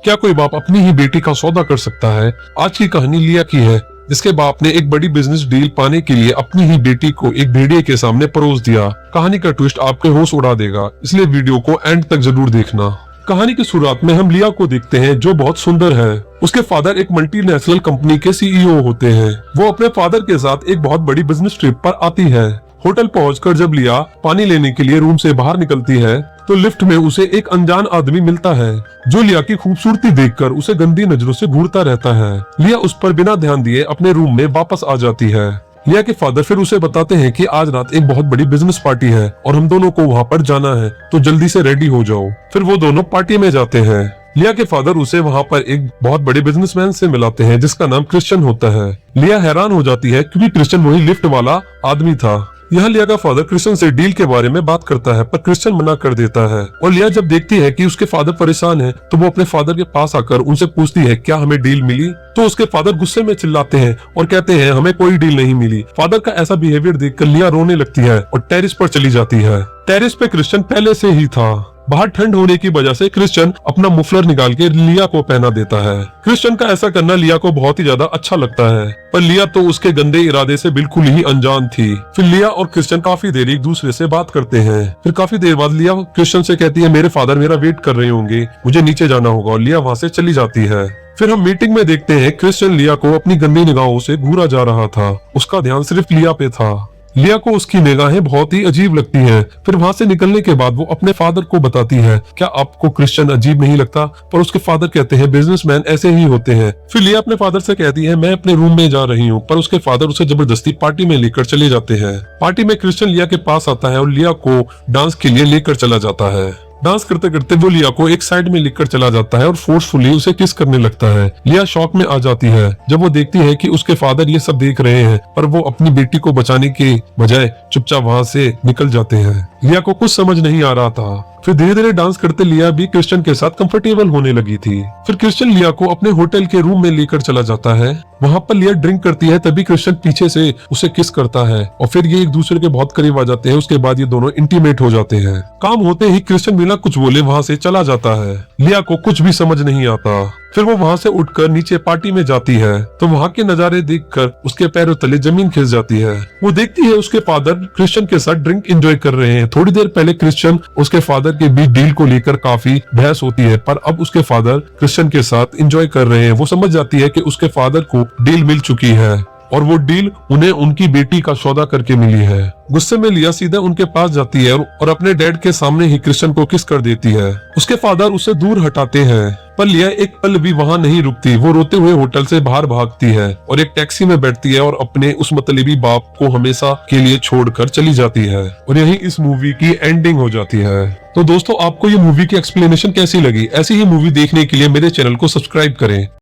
क्या कोई बाप अपनी ही बेटी का सौदा कर सकता है? आज की कहानी लिया की है, जिसके बाप ने एक बड़ी बिजनेस डील पाने के लिए अपनी ही बेटी को एक भेड़िए के सामने परोस दिया। कहानी का ट्विस्ट आपके होश उड़ा देगा, इसलिए वीडियो को एंड तक जरूर देखना। कहानी की शुरुआत में हम लिया को देखते हैं, जो बहुत सुंदर है। उसके फादर एक मल्टीनेशनल कंपनी के सीईओ होते हैं। वो अपने फादर के साथ एक बहुत बड़ी बिजनेस ट्रिप पर आती है। होटल पहुंचकर जब लिया पानी लेने के लिए रूम से बाहर निकलती है तो लिफ्ट में उसे एक अनजान आदमी मिलता है, जो लिया की खूबसूरती देखकर उसे गंदी नजरों से घूरता रहता है। लिया उस पर बिना ध्यान दिए अपने रूम में वापस आ जाती है। लिया के फादर फिर उसे बताते हैं कि आज रात एक बहुत बड़ी बिजनेस पार्टी है और हम दोनों को वहाँ पर जाना है, तो जल्दी से रेडी हो जाओ। फिर वो दोनों पार्टी में जाते हैं। लिया के फादर उसे वहाँ पर एक बहुत बड़े बिजनेसमैन से मिलाते हैं, जिसका नाम क्रिश्चियन होता है। लिया हैरान हो जाती है क्योंकि क्रिश्चियन वही लिफ्ट वाला आदमी था। यहाँ लिया का फादर क्रिश्चियन से डील के बारे में बात करता है, पर क्रिश्चियन मना कर देता है। और लिया जब देखती है कि उसके फादर परेशान है, तो वो अपने फादर के पास आकर उनसे पूछती है क्या हमें डील मिली। तो उसके फादर गुस्से में चिल्लाते हैं और कहते हैं हमें कोई डील नहीं मिली। फादर का ऐसा बिहेवियर देखकर लिया रोने लगती है और टेरिस पर चली जाती है। टेरिस पे क्रिश्चियन पहले से ही था। बाहर ठंड होने की वजह से क्रिश्चियन अपना मुफलर निकाल के लिया को पहना देता है। क्रिश्चियन का ऐसा करना लिया को बहुत ही ज्यादा अच्छा लगता है, पर लिया तो उसके गंदे इरादे से बिल्कुल ही अनजान थी। फिर लिया और क्रिश्चियन काफी देर एक दूसरे से बात करते हैं। फिर काफी देर बाद लिया क्रिश्चियन से कहती है मेरे फादर मेरा वेट कर रहे होंगे, मुझे नीचे जाना होगा, और लिया वहाँ से चली जाती है। फिर हम मीटिंग में देखते हैं क्रिश्चियन लिया को अपनी गंदी निगाहों से घूरा जा रहा था। उसका ध्यान सिर्फ लिया पे था। लिया को उसकी निगाहें बहुत ही अजीब लगती हैं। फिर वहाँ से निकलने के बाद वो अपने फादर को बताती है क्या आपको क्रिश्चियन अजीब नहीं लगता? पर उसके फादर कहते हैं बिजनेसमैन ऐसे ही होते हैं। फिर लिया अपने फादर से कहती है मैं अपने रूम में जा रही हूँ, पर उसके फादर उसे जबरदस्ती पार्टी में लेकर चले जाते हैं। पार्टी में क्रिश्चियन लिया के पास आता है और लिया को डांस के लिए लेकर चला जाता है। डांस करते करते वो लिया को एक साइड में लेकर चला जाता है और फोर्सफुली उसे किस करने लगता है। लिया शॉक में आ जाती है जब वो देखती है कि उसके फादर ये सब देख रहे हैं, पर वो अपनी बेटी को बचाने के बजाय चुपचाप वहाँ से निकल जाते हैं। लिया को कुछ समझ नहीं आ रहा था। फिर धीरे धीरे डांस करते लिया भी क्रिश्चियन के साथ कंफर्टेबल होने लगी थी। फिर क्रिश्चियन लिया को अपने होटल के रूम में लेकर चला जाता है। वहाँ पर लिया ड्रिंक करती है, तभी क्रिश्चियन पीछे से उसे किस करता है और फिर ये एक दूसरे के बहुत करीब आ जाते हैं। उसके बाद ये दोनों इंटीमेट हो जाते हैं। काम होते ही क्रिश्चियन बिना कुछ बोले वहाँ से चला जाता है। लिया को कुछ भी समझ नहीं आता। फिर वो वहाँ से उठकर नीचे पार्टी में जाती है तो वहाँ के नजारे देखकर उसके पैरों तले जमीन खिस जाती है। वो देखती है उसके फादर क्रिश्चियन के साथ ड्रिंक एंजॉय कर रहे हैं। थोड़ी देर पहले क्रिश्चियन उसके फादर के बीच डील को लेकर काफी बहस होती है, पर अब उसके फादर क्रिश्चियन के साथ एंजॉय कर रहे हैं। वो समझ जाती है कि उसके फादर को डील मिल चुकी है और वो डील उन्हें उनकी बेटी का सौदा करके मिली है। गुस्से में लिया सीधा उनके पास जाती है और अपने डैड के सामने ही क्रिश्चियन को किस कर देती है। उसके फादर उसे दूर हटाते हैं, पर लिया एक पल भी वहाँ नहीं रुकती। वो रोते हुए होटल से बाहर भागती है और एक टैक्सी में बैठती है और अपने उस मतलबी बाप को हमेशा के लिए छोड़कर चली जाती है। और यही इस मूवी की एंडिंग हो जाती है। तो दोस्तों, आपको ये मूवी की एक्सप्लेनेशन कैसी लगी? ऐसी ही मूवी देखने के लिए मेरे चैनल को सब्सक्राइब करें।